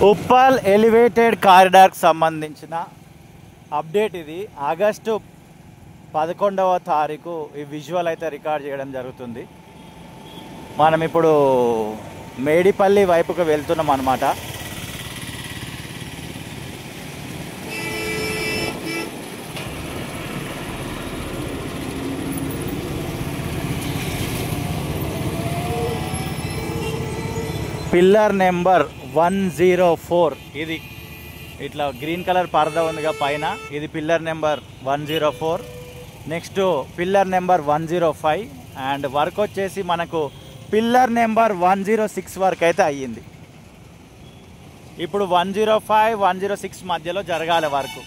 Uppal elevated కారిడార్కి సంబంధించిన update ఇది. August 11వ తారీఖు ఈ విజువల్ అయితే రికార్డ్ చేయడం జరుగుతుంది. మనం ఇప్పుడు మేడిపల్లి వైపుకు వెళ్తున్నాం అన్నమాట. పిల్లర్ నెంబర్ 104 ఇది ఇట్లా గ్రీన్ కలర్ పరదా ఉందిగా పైన, ఇది pillar number 104. Next pillar number 105 and work వచ్చేసి మనకు పిల్లర్ నెంబర్ 106 వరకు అయితే అయ్యింది. ఇప్పుడు 105, 106 మధ్యలో జరగాలి వర్క్.